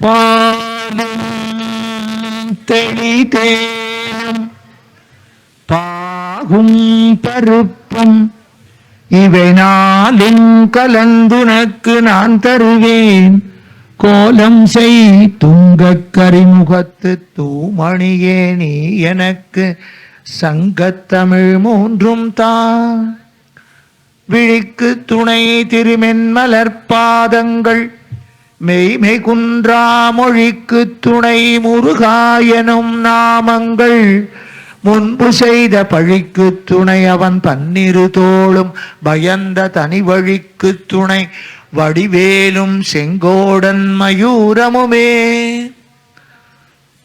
பாலும் தெளிதேனும் பாகும் பருப்பும் இவை நாளின் கலந்துனக்கு நான் தருவேன். கோலம் செய் துங்கக் கரிமுகத்து தூமணியே நீ எனக்கு சங்கத்தமிழ் மூன்றும் தான். விழிக்கு துணை திருமென்மலர்பாதங்கள் மெய்மை குன்றா மொழிக்கு துணை முருகாயனும் நாமங்கள். முன்பு செய்த பழிக்கு துணை அவன் பன்னிரு தோளும் பயந்த தனி வழிக்கு துணை வடிவேலும் செங்கோடன் மயூரமுமே.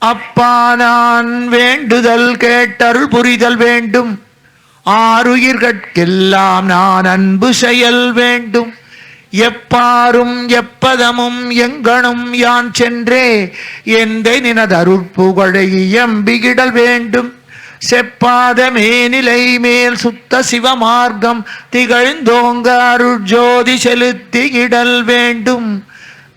அப்பா நான் வேண்டுதல் கேட்டருள் புரிதல் வேண்டும். ஆருயிர்கட்கெல்லாம் நான் அன்பு செயல் வேண்டும். எப்பாரும் எப்பதமும் எங்கனும் யான் சென்றே எந்தை நினதருட்புகழை எம்பிகிடல் வேண்டும். செப்பாத மேனிலை மேல் சுத்த சிவமார்க்கம் திகழ்ந்தோங்க அருட்ஜோதி செலுத்திகிடல் வேண்டும்.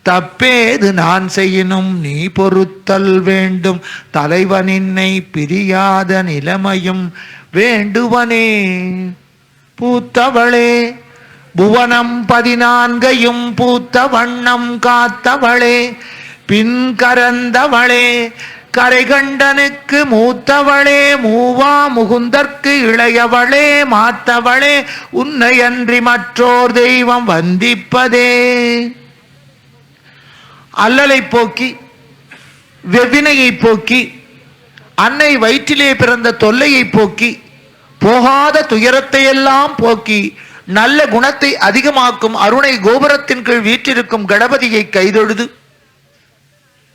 தப்பேது நான் செய்யினும் நீ பொறுத்தல் வேண்டும். தலைவனின்னை பிரியாத நிலைமையும் வேண்டுவனே. பூத்தவளே புவனம் 14 பூத்த வண்ணம் காத்தவளே பின் கரந்தவளே கரைகண்டனுக்கு மூத்தவளே மூவா முகுந்தற்கு இளையவளே மாத்தவளே உன்னை அன்றி மற்றோர் தெய்வம் வந்திப்பதே. அல்லலை போக்கி வெவ்வினையை போக்கி அன்னை வயிற்றிலே பிறந்த தொல்லையை போக்கி போகாத துயரத்தையெல்லாம் போக்கி நல்ல குணத்தை அதிகமாக்கும் அருணை கோபுரத்தின் கீழ் வீற்றிருக்கும் கணபதியை கைதொழுது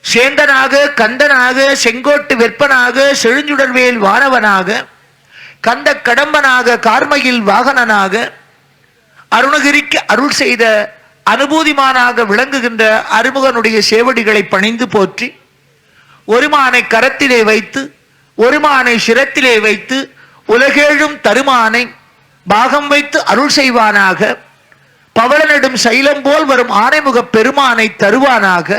சேந்தனாக கந்தனாக செங்கோட்டு வெப்பனாக செழுஞ்சுடர்வேல் வானவனாக கந்த கடம்பனாக கார்மையில் வாகனனாக அருணகிரிக்கு அருள் செய்த அனுபூதிமானாக விளங்குகின்ற அருமுகனுடைய சேவடிகளை பணிந்து போற்றி ஒருமானை கரத்திலே வைத்து ஒருமானை சிரத்திலே வைத்து உலகேழும் தருமானை பாகம் வைத்து அருள் செய்வானாக. பவளனிடும் சைலம் போல் வரும் ஆனைமுக பெருமானை தருவானாக.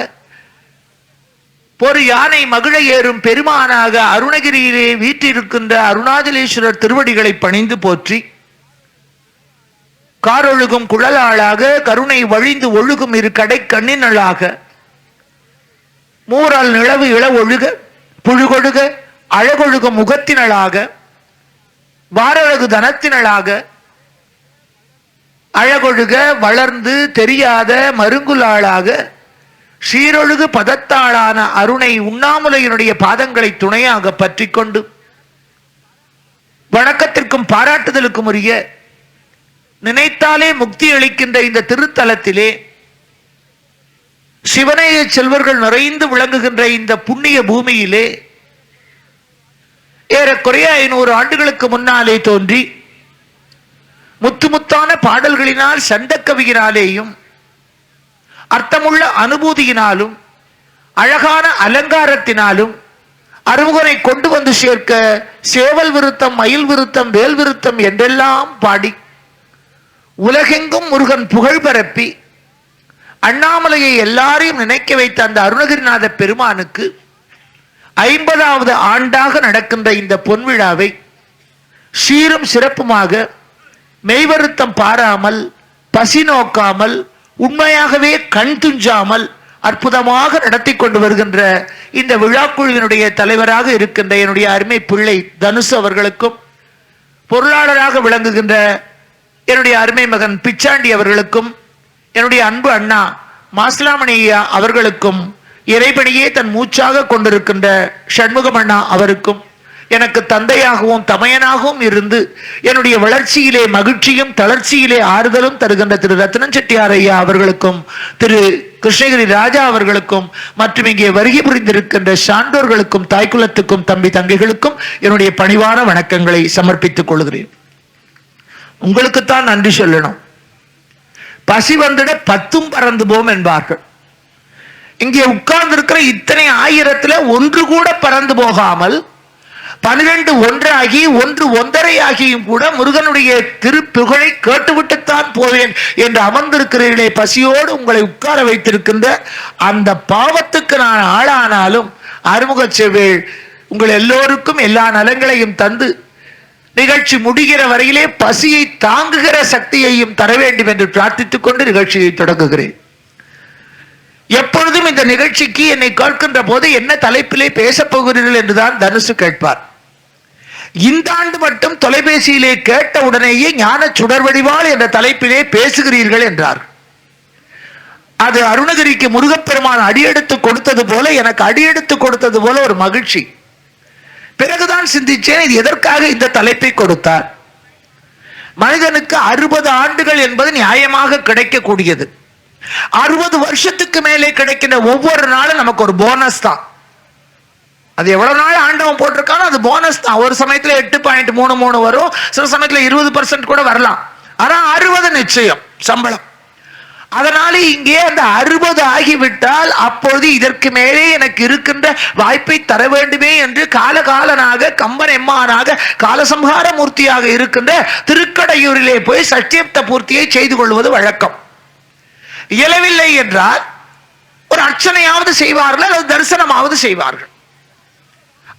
ஒரு யானை மகிழ ஏறும் பெருமானாக அருணகிரியிலே வீற்றிருக்கின்ற அருணாச்சலேஸ்வரர் திருவடிகளை பணிந்து போற்றி காரொழுகும் குழலாளாக கருணை வழிந்து ஒழுகும் இரு கடை கண்ணினளாக மூரால் நிலவு இள ஒழுக புழுகொழுக அழகொழுகும் முகத்தினளாக வாரழகு தனத்தினளாக அழகொழுக வளர்ந்து தெரியாத மருங்குலாளாக சீரொழுகு பதத்தாளான அருணை உண்ணாமுலையினுடைய பாதங்களை துணையாக பற்றி கொண்டு வணக்கத்திற்கும் பாராட்டுதலுக்கும் உரிய நினைத்தாலே முக்தி அளிக்கின்ற இந்த திருத்தலத்திலே சிவனைய செல்வர்கள் நிறைந்து விளங்குகின்ற இந்த புண்ணிய பூமியிலே ஏறக்குறைய 500 ஆண்டுகளுக்கு முன்னாலே தோன்றி முத்துமுத்தான பாடல்களினால் சண்டக்கவியினாலேயும் அர்த்தமுள்ள அனுபூதியினாலும் அழகான அலங்காரத்தினாலும் அருமுகனை கொண்டு வந்து சேர்க்க சேவல் விருத்தம் மயில் விருத்தம் வேல் விருத்தம் என்றெல்லாம் பாடி உலகெங்கும் முருகன் புகழ் பரப்பி அண்ணாமலையை எல்லாரையும் நினைக்க வைத்த அந்த அருணகிரிநாத பெருமானுக்கு 50வது ஆண்டாக நடக்கின்ற இந்த பொன்விழாவை சீரும் சிறப்புமாக மெய்வருத்தம் பாராமல் பசி நோக்காமல் உண்மையாகவே கண் துஞ்சாமல் அற்புதமாக நடத்தி கொண்டு வருகின்ற இந்த விழாக்குழுவினுடைய தலைவராக இருக்கின்ற என்னுடைய அருமை பிள்ளை தனுஷ் அவர்களுக்கும் பொருளாளராக விளங்குகின்ற என்னுடைய அருமை மகன் பிச்சாண்டி அவர்களுக்கும் என்னுடைய அன்பு அண்ணா மாசிலாமணியா அவர்களுக்கும் இறைபணியே தன் மூச்சாக கொண்டிருக்கின்ற ஷண்முகம் அண்ணா அவருக்கும் எனக்கு தந்தையாகவும் தமையனாகவும் இருந்து என்னுடைய வளர்ச்சியிலே மகிழ்ச்சியும் தளர்ச்சியிலே ஆறுதலும் தருகின்ற திரு ரத்னம் செட்டியார் ஐயா அவர்களுக்கும் திரு கிருஷ்ணகிரி ராஜா அவர்களுக்கும் மற்றும் இங்கே வருகை புரிந்திருக்கின்ற சான்றோர்களுக்கும் தாய்க்குலத்துக்கும் தம்பி தங்கைகளுக்கும் என்னுடைய பணிவான வணக்கங்களை சமர்ப்பித்துக் கொள்கிறேன். உங்களுக்குத்தான் நன்றி சொல்லணும். பசி வந்துட 10ம் பறந்து போம் என்பார்கள். இங்கே உட்கார்ந்து இருக்கிற இத்தனை ஆயிரத்துல ஒன்று கூட பறந்து போகாமல் 12 ஒன்றாகி 1 1/2 ஆகியும் கூட முருகனுடைய திருப்புகழை கேட்டுவிட்டுத்தான் போவேன் என்று அமர்ந்திருக்கிறீர்களே, பசியோடு உங்களை உட்கார வைத்திருக்கின்ற அந்த பாவத்துக்கு நான் ஆளானாலும் அருமுக செவ்வேள் உங்கள் எல்லோருக்கும் எல்லா நலங்களையும் தந்து நிகழ்ச்சி முடிகிற வரையிலே பசியை தாங்குகிற சக்தியையும் தர வேண்டும் என்று பிரார்த்தித்துக் கொண்டு நிகழ்ச்சியை தொடங்குகிறேன். எப்பொழுதும் இந்த நிகழ்ச்சிக்கு என்னை கேட்கின்ற போது என்ன தலைப்பிலே பேசப் போகிறீர்கள் என்றுதான் தனுசு கேட்பார். இந்த ஆண்டு மட்டும் தொலைபேசியிலே கேட்ட உடனேயே ஞான சுடர் வடிவாள் என்ற தலைப்பிலே பேசுகிறீர்கள் என்றார். அது அருணகிரிக்கு முருகப்பெருமான் அடியெடுத்து கொடுத்தது போல, எனக்கு அடியெடுத்து கொடுத்தது போல ஒரு மகிழ்ச்சி. பிறகுதான் சிந்திச்சேன், இது எதற்காக இந்த தலைப்பை கொடுத்தார். மனிதனுக்கு 60 ஆண்டுகள் என்பது நியாயமாக கிடைக்கக்கூடியது. 60 வருஷத்துக்கு மேலே கிடைக்கின்ற ஒவ்வொரு நாளும் நமக்கு ஒரு போனஸ் தான். அது எவ்வளவு நாள் ஆண்டவன் போட்டிருக்கானோ அது போனஸ் தான். ஒரு சமயத்துல 8.33 வரும், சில சமயத்துல 20% கூட வரலாம். ஆனா 60 நிச்சயம் சம்பளம். அதனால இங்கே அந்த 60 ஆகிவிட்டால் அப்பொழுது இதற்கு மேலே எனக்கு இருக்கின்ற வாய்ப்பை தர வேண்டுமே என்று காலகாலனாக கம்பன் எம்மானாக காலசம்ஹார மூர்த்தியாக இருக்கின்ற திருக்கடையூரிலே போய் சஷ்டியப்த பூர்த்தியை செய்து கொள்வது வழக்கம். இயலவில்லை என்றால் ஒரு அர்ச்சனையாவது செய்வார்கள், அல்லது தரிசனமாவது செய்வார்கள்.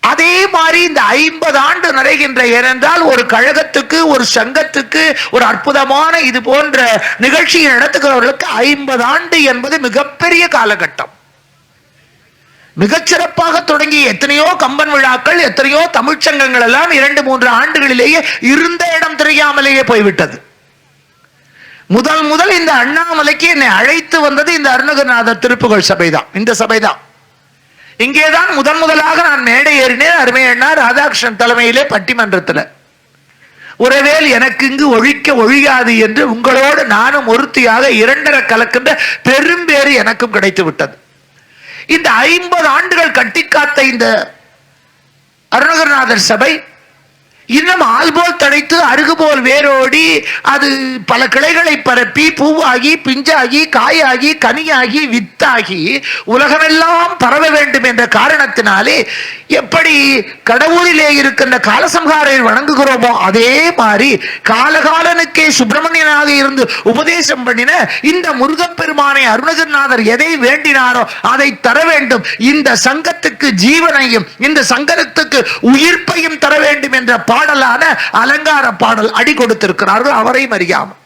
அதே மாதிரி இந்த 50 ஆண்டு நிறைகின்ற, ஏனென்றால் ஒரு கழகத்துக்கு ஒரு சங்கத்துக்கு ஒரு அற்புதமான இது போன்ற நிகழ்ச்சியை நடத்துகிறவர்களுக்கு 50 ஆண்டு என்பது மிகப்பெரிய காலகட்டம். மிகச்சிறப்பாக தொடங்கி எத்தனையோ கம்பன் விழாக்கள், எத்தனையோ தமிழ்ச்சங்கங்கள் எல்லாம் 2-3 ஆண்டுகளிலேயே இருந்த இடம் தெரியாமலேயே போய்விட்டது. முதல் இந்த அண்ணாமலைக்கு என்னை அழைத்து வந்தது இந்த அருணகிரிநாதர் திருப்புகழ் சபைதான், இந்த சபைதான். இங்கேதான் முதலாக நான் மேடை ஏறினேன். அருமையண்ணா ராதாகிருஷ்ணன் தலைமையிலே பட்டிமன்றத்தில். உறவேல் எனக்கு இங்கு ஒழிக்க ஒழியாது என்று உங்களோடு நானும் ஒருத்தியாக 2.5 கலக்கின்ற பெரும்பேறு எனக்கும் கிடைத்து விட்டது. இந்த 50 ஆண்டுகள் கட்டிக்காத்த இந்த அருணகிரிநாதர் சபை இன்னும் ஆள்போல் தடைத்து அருகுபோல் வேரோடி அது பல கிளைகளை பரப்பி பூவாகி பிஞ்சாகி காயாகி கனியாகி வித்தாகி உலகமெல்லாம் பரவ வேண்டும் என்ற காரணத்தினாலே எப்படி கடவுளிலே இருக்கின்ற காலசம்ஹாரை வணங்குகிறோமோ அதே மாதிரி காலகாலனுக்கே சுப்பிரமணியனாக இருந்து உபதேசம் பண்ணின இந்த முருகப்பெருமானை அருணகிரிநாதர் எதை வேண்டினாரோ அதை தர வேண்டும். இந்த சங்கத்துக்கு ஜீவனையும் இந்த சங்கத்துக்கு உயிர்ப்பையும் தர வேண்டும் என்ற பாடலான அலங்கார பாடல் அடி கொடுத்திருக்கிறார்கள் அவரையும் அறியாமல்.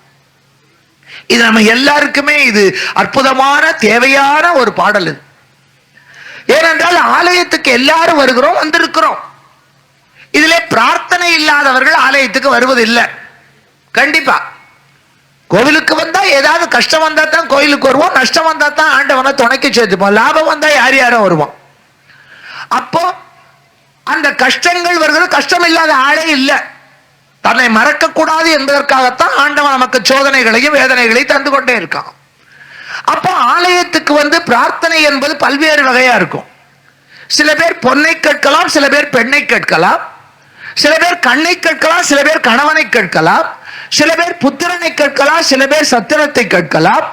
இது நம்ம எல்லாருக்குமே இது அற்புதமான தேவையான ஒரு பாடல். இது ஏனென்றால் ஆலயத்துக்கு எல்லாரும் வருகிறோம், வந்திருக்கிறோம். இதிலே பிரார்த்தனை இல்லாதவர்கள் ஆலயத்துக்கு வருவதில்லை. கண்டிப்பா கோவிலுக்கு வந்தா ஏதாவது கஷ்டம் வந்தா தான் கோயிலுக்கு வருவோம், நஷ்டம் வந்தா தான் ஆண்டவனை துணைக்கு சேர்த்துப்போம், லாபம் வந்தா யாரும் வருவோம். அப்போ அந்த கஷ்டங்கள் வருகிற கஷ்டம் இல்லாத ஆளே இல்லை. தன்னை மறக்க கூடாது என்பதற்காகத்தான் ஆண்டவன் நமக்கு சோதனைகளையும் வேதனைகளையும் தந்து கொண்டே இருக்கான். அப்போ ஆலயத்துக்கு வந்து பிரார்த்தனை என்பது பல்வேறு வகையா இருக்கும். சில பேர் பொன்னை கேட்கலாம், சில பேர் பெண்ணை கேட்கலாம், சில பேர் கண்ணை கேட்கலாம், சில பேர் கணவனை கேட்கலாம், சில பேர் புத்திரனை கேட்கலாம், சில பேர் சத்திரத்தை கேட்கலாம்,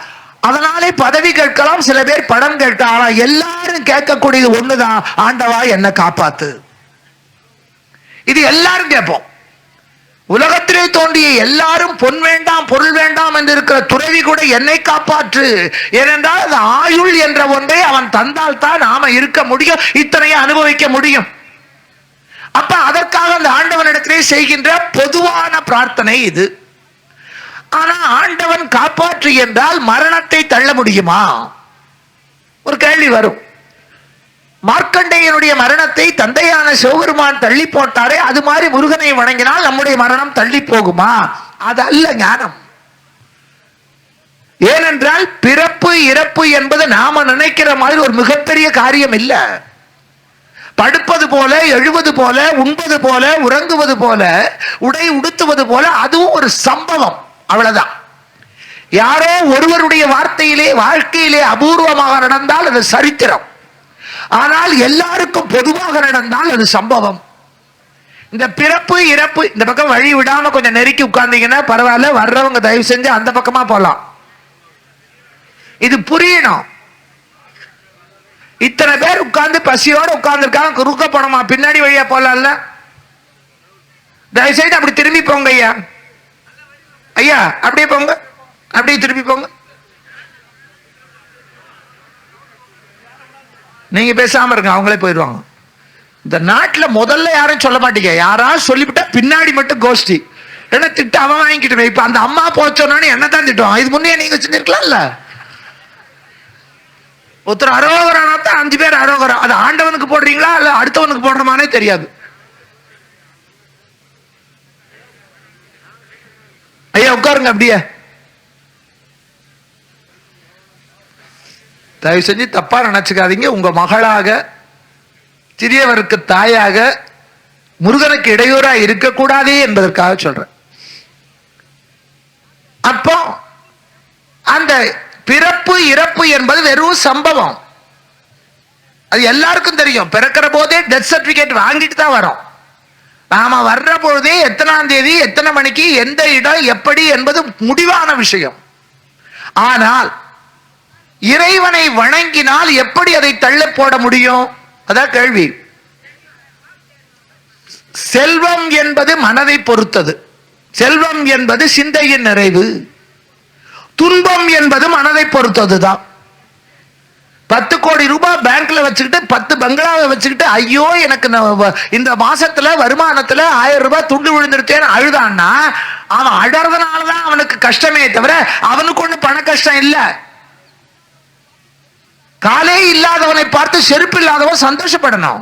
அதனாலே பதவி கேட்கலாம், சில பேர் படம் கேட்கலாம். எல்லாரும் கேட்கக்கூடியது ஒண்ணுதான், ஆண்டவா என்ன காப்பாத்து. இது எல்லாரும் கேட்போம். உலகத்திலே தோன்றிய எல்லாரும் பொன் வேண்டாம் பொருள் வேண்டாம் என்று இருக்கிற துறவி கூட என்னை காப்பாற்று, ஏனென்றால் அது ஆயுள் என்ற ஒன்றை அவன் தந்தால் தான் நாம இருக்க முடியும், இத்தனையை அனுபவிக்க முடியும். அப்ப அதற்காக அந்த ஆண்டவனிடத்திலே செய்கின்ற பொதுவான பிரார்த்தனை இது. ஆனா ஆண்டவன் காப்பாற்று என்றால் மரணத்தை தள்ள முடியுமா? ஒரு கேள்வி வரும். மார்க்கண்டேயனுடைய மரணத்தை தந்தையான சிவபெருமான் தள்ளி போட்டாரே, அது மாதிரி முருகனை வணங்கினால் நம்முடைய மரணம் தள்ளி போகுமா? அது அல்ல ஞானம். ஏனென்றால் பிறப்பு இறப்பு என்பது நாம நினைக்கிற மாதிரி ஒரு மிகப்பெரிய காரியம் இல்ல. படுப்பது போல, எழுவது போல, உண்பது போல, உறங்குவது போல, உடை உடுத்துவது போல அதுவும் ஒரு சம்பவம், அவ்வளவுதான். யாரோ ஒருவருடைய வார்த்தையிலே வாழ்க்கையிலே அபூர்வமாக நடந்தால் அது சரித்திரம். ஆனால் எல்லாருக்கும் பொதுவாக நடந்தால் அது சம்பவம். இந்த பிறப்பு இறப்பு இந்த பக்கம் வழி விடாம கொஞ்சம் நெருக்கி உட்கார்ந்தீங்கன்னா பரவாயில்ல, வர்றவங்க தயவு செஞ்சு அந்த பக்கமா போலாம். இது புரியணும். இத்தனை பேர் உட்கார்ந்து பசியோட உட்கார்ந்து இருக்காங்க, குறுக்க போனோமா பின்னாடி வழியா போலாம்ல. தயவுசெய்து அப்படி திரும்பி போங்க ஐயா. ஐயா அப்படியே போங்க, அப்படியே திரும்பி போங்க. நீங்க பேசாம இருங்க, அவங்களே போயிடுவாங்க. இந்த நாட்டில் முதல்ல யாரும் சொல்ல மாட்டீங்க, யாராவது சொல்லிவிட்டா பின்னாடி மட்டும் கோஷ்டி. என்ன திட்டு அவன் வாங்கிக்கிட்டு. இப்ப அந்த அம்மா போச்சோன்னு என்ன தான் திட்டுவான். இது முன்னே நீங்க செஞ்சிருக்கலாம்ல. ஒருத்தர் அரோகரானா தான் 5 பேர் அரோகரா. அது ஆண்டவனுக்கு போடுறீங்களா இல்ல அடுத்தவனுக்கு போடுறமானே தெரியாது. ஐயா உட்காருங்க அப்படியே. தயவு செஞ்சு தப்பா நினைச்சுக்காதீங்க. உங்க மகளாக, சிறியவருக்கு தாயாக, முருகனுக்கு இடையூறா இருக்கக்கூடாதே என்பதற்காக சொல்றேன். அப்போ அந்த பிறப்பு இறப்பு என்பது வெறும் சம்பவம். அது எல்லாருக்கும் தெரியும். பிறக்கிற போதே டெத் சர்டிபிகேட் வாங்கிட்டு தான் வரும். நாம வர்ற பொழுதே எத்தனாம் தேதி, எத்தனை மணிக்கு, எந்த இடம், எப்படி என்பது முடிவான விஷயம். ஆனால் இறைவனை வணங்கினால் எப்படி அதை தள்ள போட முடியும்? அதான் கேள்வி. செல்வம் என்பது மனதை பொறுத்தது. செல்வம் என்பது சிந்தையின் நிறைவு. துன்பம் என்பது மனதை பொறுத்ததுதான். 10 கோடி ரூபாய் பேங்க்ல வச்சுக்கிட்டு 10 பங்களாவை வச்சுக்கிட்டு ஐயோ எனக்கு இந்த மாசத்துல வருமானத்துல 1000 ரூபாய் துண்டு விழுந்துருச்சேன்னு அழுதான்னா அவன் அழறதுனாலதான் அவனுக்கு கஷ்டமே தவிர அவனுக்கு ஒண்ணு பண கஷ்டம் இல்ல. காலே இல்லாதவனை பார்த்து செருப்பு இல்லாதவன் சந்தோஷப்படணும்.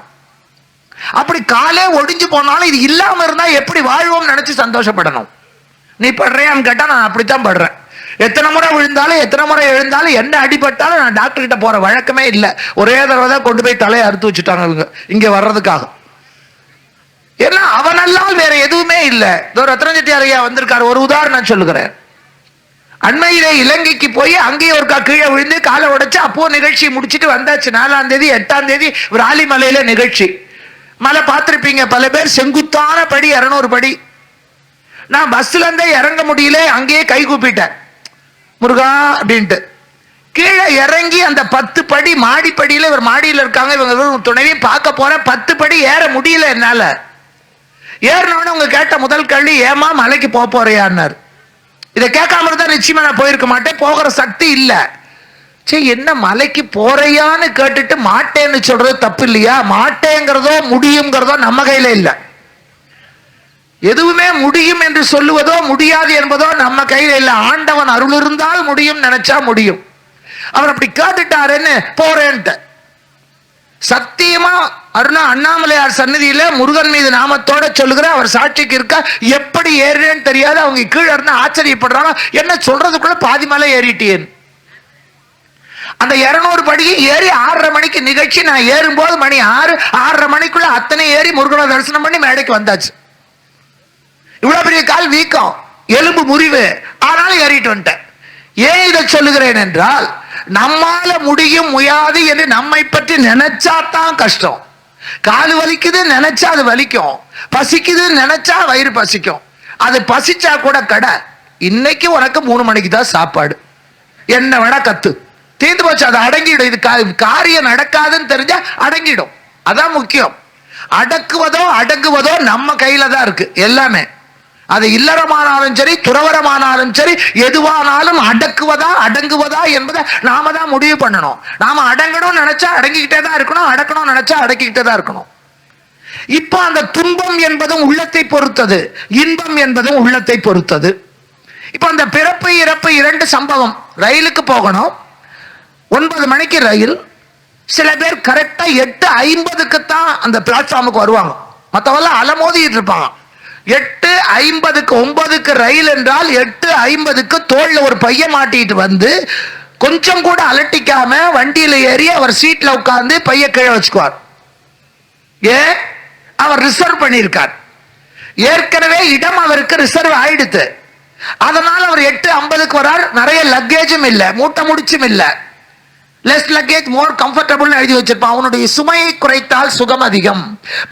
அப்படி காலே ஒடிஞ்சு போனாலும் இது இல்லாம இருந்தா எப்படி வாழ்வோம் நினைச்சு சந்தோஷப்படணும். நீ படுறியான்னு கேட்டா நான் அப்படித்தான் படுறேன். எத்தனை முறை விழுந்தாலும் எத்தனை முறை எழுந்தாலும் என்ன அடிபட்டாலும் நான் டாக்டர் கிட்ட போற வழக்கமே இல்லை. ஒரே தடவை தான் கொண்டு போய் தலையை அறுத்து வச்சுட்டாங்க இவங்க இங்க வர்றதுக்காக. ஏன்னா அவனெல்லாம் வேற எதுவுமே இல்லை. ரத்ன செட்டியார் ஐயா வந்திருக்காரு, ஒரு உதாரணம் சொல்லுகிறேன். அண்மையிலே இலங்கைக்கு போய் அங்கேயே ஒரு கீழே விழுந்து காலை உடைச்சு அப்போ நிகழ்ச்சி முடிச்சுட்டு வந்தாச்சு. 4ஆம் தேதி 8ஆம் தேதி விராலிமலையில நிகழ்ச்சி. மலை பார்த்திருப்பீங்க பல பேர். செங்குத்தான படி 200 படி. நான் பஸ்ல இருந்தே இறங்க முடியல, அங்கேயே கை கூப்பிட்டேன் முருகா அப்படின்ட்டு. கீழே இறங்கி அந்த 10 படி மாடிப்படியில, இவர் மாடியில் இருக்காங்க, இவங்க துணைவையும் பார்க்க போறேன். 10 படி ஏற முடியல என்னால. ஏறினோன்னு உங்க கேட்ட முதல் கேள்வி, ஏமா மலைக்கு போறியான்னாரு. இதை கேட்காம இருந்தா நிச்சயமா நான் போயிருக்க மாட்டேன். போகிற சக்தி இல்ல. சரி என்ன மலைக்கு போறையான்னு கேட்டுட்டு மாட்டேன்னு சொல்றது தப்பு இல்லையா? மாட்டேங்கிறதோ முடியுங்கிறதோ நம்ம கையில இல்ல. எதுவுமே முடியும் என்று சொல்லுவதோ முடியாது என்பதோ நம்ம கையில இல்ல. ஆண்டவன் அருள் இருந்தால் முடியும், நினைச்சா முடியும். அவர் அப்படி கேட்டுட்டாருன்னு போறேன்ட்டு சத்தியமா அண்ணாமலையார் சன்னதியில முருகன் மீது நாமத்தோட சொல்லுகிற அவர் சாட்சிக்கு இருக்கா. எப்படி ஏறினேன்னு தெரியாது. அவங்க கீழே இருந்து ஆச்சரியப்படுறாங்க, என்ன சொல்றதுக்குள்ள பாதி மலை ஏறிட்டேன். அந்த 200 படியும் ஏறி 6:30 மணிக்கு நிகழ்ச்சி. நான் ஏறும்போது மணி 6, 6:30 மணிக்குள்ள அத்தனை ஏறி முருகனை தரிசனம் பண்ணி மேடைக்கு வந்தாச்சு. இவ்வளவு பெரிய கால் வீக்கம், எலும்பு முறிவு, ஆனாலும் ஏறிட்டு வந்துட்டேன். ஏன் இதை சொல்லுகிறேன் என்றால், நம்மால முடியும் முடியாது என்று நம்மை பற்றி நினைச்சாதான் கஷ்டம். காது வலிக்குது நினைச்சா அது வலிக்கும், பசிக்குது நினைச்சா வயிறு பசிக்கும். அது பசிச்சா கூட கடை இன்னைக்கு உனக்கு 3 மணிக்கு தான் சாப்பாடு, என்ன வேணா கத்து, தீர்ந்து போச்சு. அது அடங்கிடும். இது காரியம் நடக்காதுன்னு தெரிஞ்சா அடங்கிடும். அதான் முக்கியம். அடக்குவதோ அடங்குவதோ நம்ம கையில தான் இருக்கு எல்லாமே. அது இல்லறமானாலும் சரி, துறவரமானாலும் சரி, எதுவானாலும் அடக்குவதா அடங்குவதா என்பதை நாம தான் முடிவு பண்ணணும். நாம அடங்கணும்னு நினைச்சா அடங்கிக்கிட்டே தான் இருக்கணும், அடக்கணும்னு நினைச்சா அடக்கிக்கிட்டே தான் இருக்கணும். இப்ப அந்த துன்பம் என்பதும் உள்ளத்தை பொறுத்தது, இன்பம் என்பதும் உள்ளத்தை பொறுத்தது. இப்ப அந்த பிறப்பு இறப்பு 2 சம்பவம். ரயிலுக்கு போகணும், 9 மணிக்கு ரயில். சில பேர் கரெக்டா 8:50க்கு தான் அந்த பிளாட்ஃபார்முக்கு வருவாங்க. மற்றவெல்லாம் அலமோதிட்டு இருப்பாங்க. 8:50க்கு 9க்கு ரயில் என்றால் 8:50க்கு தோல்ல ஒரு பையன் மாட்டிட்டு வந்து கொஞ்சம் கூட அலட்டிக்காம வண்டியில ஏறி அவர் சீட்ல உட்கார்ந்து பைய கீழே வச்சுக்குவார். ஏன்? அவர் ரிசர்வ் பண்ணியிருக்கார். ஏற்கனவே இடம் அவருக்கு ரிசர்வ் ஆயிடுத்து. அதனால அவர் 8:50க்கு வரார். நிறைய லக்கேஜும் இல்ல, மூட்டை முடிச்சும் இல்ல. லெஸ் லக்கேஜ் மோர் கம்ஃபர்டபுள் எழுதி வச்சிருப்பான். அவனுடைய சுமையை குறைத்தால் சுகம் அதிகம்.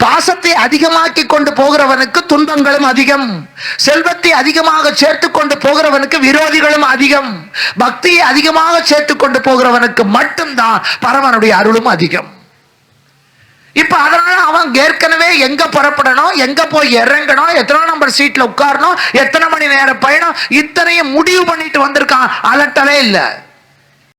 பாசத்தை அதிகமாக்கி கொண்டு போகிறவனுக்கு துன்பங்களும் அதிகம். செல்வத்தை அதிகமாக சேர்த்து கொண்டு போகிறவனுக்கு விரோதிகளும் அதிகம். பக்தியை அதிகமாக சேர்த்து கொண்டு போகிறவனுக்கு மட்டும்தான் பரமனுடைய அருளும் அதிகம். இப்ப அதனால அவன் ஏற்கனவே எங்க புறப்படணும், எங்க போய் இறங்கணும், எத்தனை நம்பர் சீட்ல உட்காரணும், எத்தனை மணி நேரம் பயணம், இத்தனையும் முடிவு பண்ணிட்டு வந்திருக்கான். அலட்டவே இல்லை.